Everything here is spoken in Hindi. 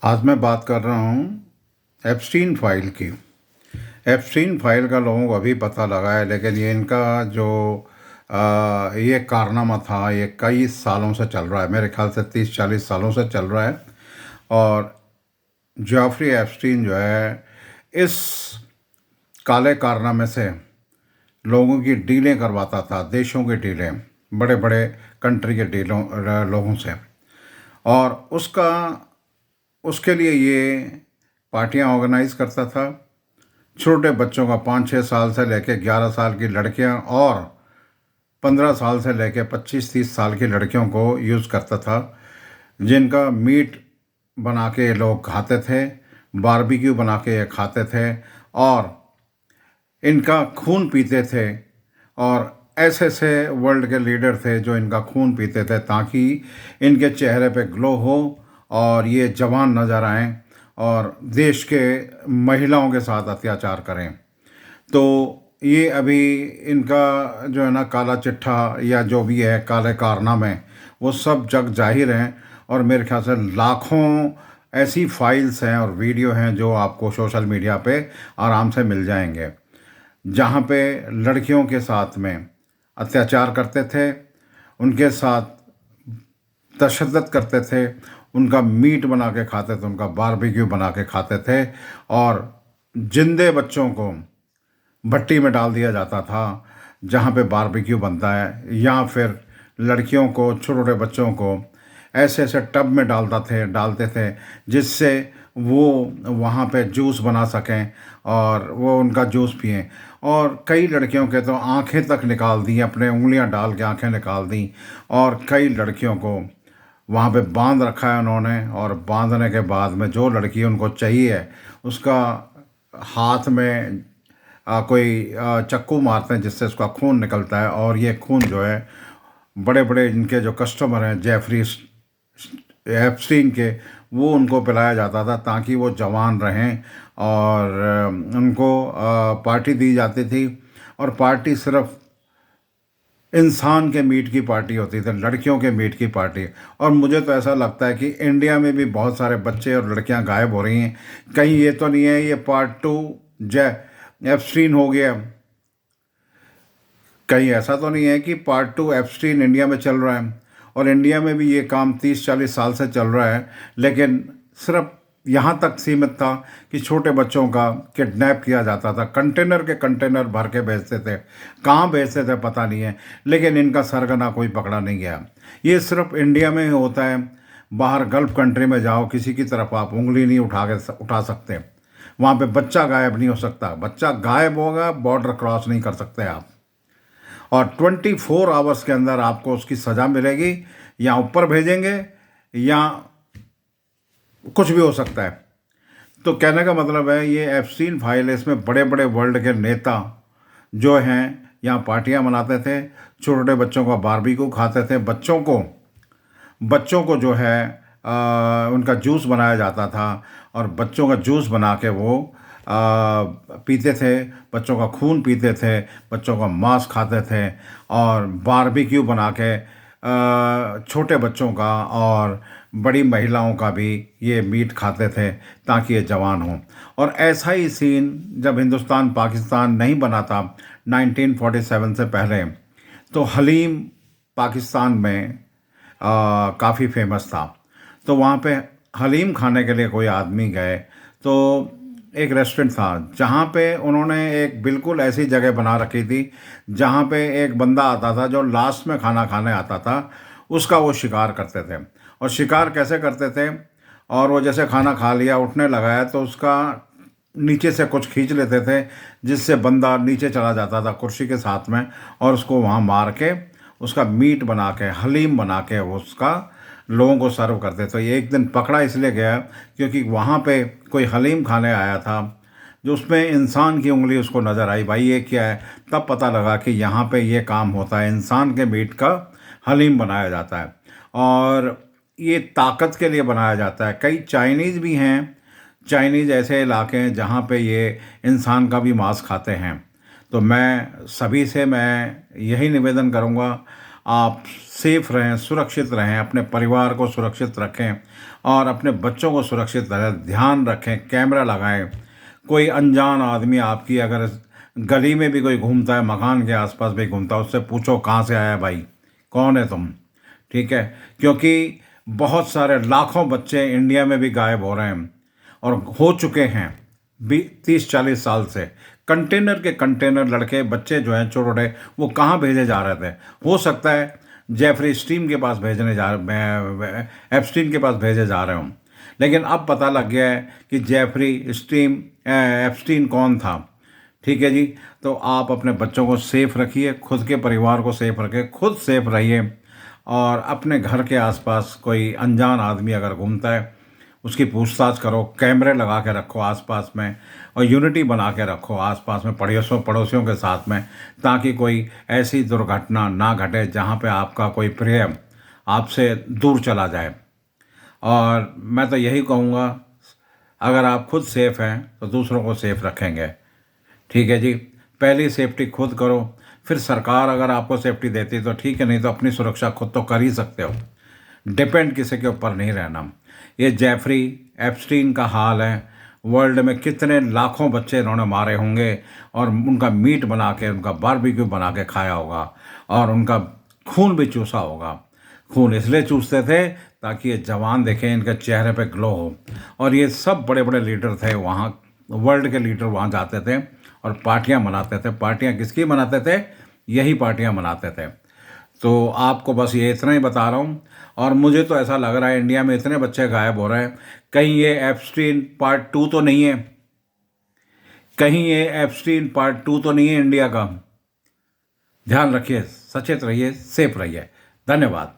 आज मैं बात कर रहा हूँ एप्स्टीन फाइल की। एप्स्टीन फाइल का लोगों को अभी पता लगा है, लेकिन ये इनका जो ये कारनामा था ये कई सालों से चल रहा है। मेरे ख्याल से 30-40 सालों से चल रहा है। और जेफरी एप्स्टीन जो है इस काले कारनामे से लोगों की डीलें करवाता था, देशों की डीलें, बड़े बड़े कंट्री के डीलों लोगों से। और उसके लिए ये पार्टियां ऑर्गेनाइज करता था। छोटे बच्चों का 5-6 साल से लेकर 11 साल की लड़कियां और 15 साल से लेकर 25-30 साल की लड़कियों को यूज़ करता था, जिनका मीट बना के लोग खाते थे, बारबेक्यू बना के ये खाते थे और इनका खून पीते थे। और ऐसे ऐसे वर्ल्ड के लीडर थे जो इनका खून पीते थे ताकि इनके चेहरे पे ग्लो हो और ये जवान नज़र आएं और देश के महिलाओं के साथ अत्याचार करें। तो ये अभी इनका जो है ना काला चिट्ठा या जो भी है काले कारनामे, वो सब जग जाहिर हैं। और मेरे ख्याल से लाखों ऐसी फाइल्स हैं और वीडियो हैं जो आपको सोशल मीडिया पे आराम से मिल जाएंगे, जहाँ पे लड़कियों के साथ में अत्याचार करते थे, उनके साथ तशद्दुद करते थे, उनका मीट बना के खाते थे, उनका बारबेक्यू बना के खाते थे। और जिंदे बच्चों को भट्टी में डाल दिया जाता था जहाँ पे बारबेक्यू बनता है, या फिर लड़कियों को, छोटे छोटे बच्चों को ऐसे ऐसे टब में डालते थे जिससे वो वहाँ पे जूस बना सकें और वो उनका जूस पिएं। और कई लड़कियों के तो आंखें तक निकाल दी, अपने उंगलियां डाल के आंखें निकाल दी। और कई लड़कियों को वहाँ पे बांध रखा है उन्होंने, और बांधने के बाद में जो लड़की उनको चाहिए उसका हाथ में कोई चक्कू मारते हैं जिससे उसका खून निकलता है। और ये खून जो है बड़े बड़े इनके जो कस्टमर हैं जेफरी एप्स्टीन के, वो उनको पिलाया जाता था ताकि वो जवान रहें। और उनको पार्टी दी जाती थी, और पार्टी सिर्फ इंसान के मीट की पार्टी होती थी, लड़कियों के मीट की पार्टी। और मुझे तो ऐसा लगता है कि इंडिया में भी बहुत सारे बच्चे और लड़कियां गायब हो रही हैं। कहीं ये तो नहीं है ये पार्ट 2 एप्स्टीन हो गया? कहीं ऐसा तो नहीं है कि पार्ट 2 एप्स्टीन इंडिया में चल रहा है? और इंडिया में भी ये काम 30-40 साल से चल रहा है, लेकिन सिर्फ यहाँ तक सीमित था कि छोटे बच्चों का किडनैप किया जाता था, कंटेनर के कंटेनर भर के भेजते थे। कहाँ भेजते थे पता नहीं है, लेकिन इनका सरगना कोई पकड़ा नहीं गया। ये सिर्फ इंडिया में ही होता है। बाहर गल्फ़ कंट्री में जाओ, किसी की तरफ आप उंगली नहीं उठा सकते। वहाँ पे बच्चा गायब नहीं हो सकता। बच्चा गायब होगा, बॉर्डर क्रॉस नहीं कर सकते आप। और 24 आवर्स के अंदर आपको उसकी सज़ा मिलेगी, या ऊपर भेजेंगे या कुछ भी हो सकता है। तो कहने का मतलब है ये एप्स्टीन फाइल है, इसमें बड़े बड़े वर्ल्ड के नेता जो हैं यहाँ पार्टियाँ मनाते थे, छोटे छोटे बच्चों का बारबेक्यू खाते थे, बच्चों को जो है उनका जूस बनाया जाता था, और बच्चों का जूस बना के वो पीते थे, बच्चों का खून पीते थे, बच्चों का मांस खाते थे। और बारबेक्यू बना के छोटे बच्चों का और बड़ी महिलाओं का भी ये मीट खाते थे ताकि ये जवान हों। और ऐसा ही सीन जब हिंदुस्तान पाकिस्तान नहीं बना था 1947 से पहले, तो हलीम पाकिस्तान में काफ़ी फेमस था। तो वहाँ पे हलीम खाने के लिए कोई आदमी गए, तो एक रेस्टोरेंट था जहाँ पे उन्होंने एक बिल्कुल ऐसी जगह बना रखी थी जहाँ पे एक बंदा आता था जो लास्ट में खाना खाने आता था, उसका वो शिकार करते थे। और शिकार कैसे करते थे, और वो जैसे खाना खा लिया, उठने लगा है, तो उसका नीचे से कुछ खींच लेते थे जिससे बंदा नीचे चला जाता था कुर्सी के साथ में, और उसको वहाँ मार के उसका मीट बना के, हलीम बना के वो उसका लोगों को सर्व करते। तो ये एक दिन पकड़ा इसलिए गया क्योंकि वहाँ पे कोई हलीम खाने आया था, जो उसमें इंसान की उंगली उसको नज़र आई। भाई ये क्या है? तब पता लगा कि यहाँ पे ये काम होता है, इंसान के मीट का हलीम बनाया जाता है, और ये ताकत के लिए बनाया जाता है। कई चाइनीज़ भी हैं, चाइनीज़ ऐसे इलाके हैं जहाँ पे ये इंसान का भी मांस खाते हैं। तो मैं सभी से मैं यही निवेदन करूँगा, आप सेफ रहें, सुरक्षित रहें, अपने परिवार को सुरक्षित रखें और अपने बच्चों को सुरक्षित रहें, ध्यान रखें, कैमरा लगाएं। कोई अनजान आदमी आपकी अगर गली में भी कोई घूमता है, मकान के आसपास भी घूमता है, उससे पूछो कहाँ से आया भाई, कौन है तुम। ठीक है, क्योंकि बहुत सारे लाखों बच्चे इंडिया में भी गायब हो रहे हैं और हो चुके हैं 30-40 साल से। कंटेनर के कंटेनर लड़के बच्चे जो हैं छोटे, वो कहाँ भेजे जा रहे थे। हो सकता है जेफरी स्टीन के पास एप्स्टीन के पास भेजे जा रहे हों, लेकिन अब पता लग गया है कि एप्स्टीन कौन था। ठीक है जी, तो आप अपने बच्चों को सेफ रखिए, खुद के परिवार को सेफ रखिए, खुद सेफ रहिए और अपने घर के आसपास कोई अनजान आदमी अगर घूमता है उसकी पूछताछ करो, कैमरे लगा के रखो आसपास में और यूनिटी बना के रखो आसपास में पड़ोसियों के साथ में, ताकि कोई ऐसी दुर्घटना ना घटे जहाँ पे आपका कोई प्रिय आपसे दूर चला जाए। और मैं तो यही कहूँगा, अगर आप खुद सेफ हैं तो दूसरों को सेफ रखेंगे। ठीक है जी, पहली सेफ्टी खुद करो, फिर सरकार अगर आपको सेफ्टी देती तो ठीक है, नहीं तो अपनी सुरक्षा खुद तो कर ही सकते हो। डिपेंड किसी के ऊपर नहीं रहना। ये जेफरी एप्स्टीन का हाल है। वर्ल्ड में कितने लाखों बच्चे इन्होंने मारे होंगे और उनका मीट बना के, उनका बारबेक्यू बना के खाया होगा और उनका खून भी चूसा होगा। खून इसलिए चूसते थे ताकि ये जवान देखें, इनके चेहरे पे ग्लो हो। और ये सब बड़े बड़े लीडर थे वहाँ, वर्ल्ड के लीडर वहाँ जाते थे और पार्टियाँ मनाते थे। पार्टियाँ किसकी मनाते थे? यही पार्टियाँ मनाते थे। तो आपको बस ये इतना ही बता रहा हूँ। और मुझे तो ऐसा लग रहा है इंडिया में इतने बच्चे गायब हो रहे हैं, कहीं ये एप्स्टीन पार्ट 2 तो नहीं है, कहीं ये एप्स्टीन पार्ट 2 तो नहीं है इंडिया का। ध्यान रखिए, सचेत रहिए, सेफ रहिए। धन्यवाद।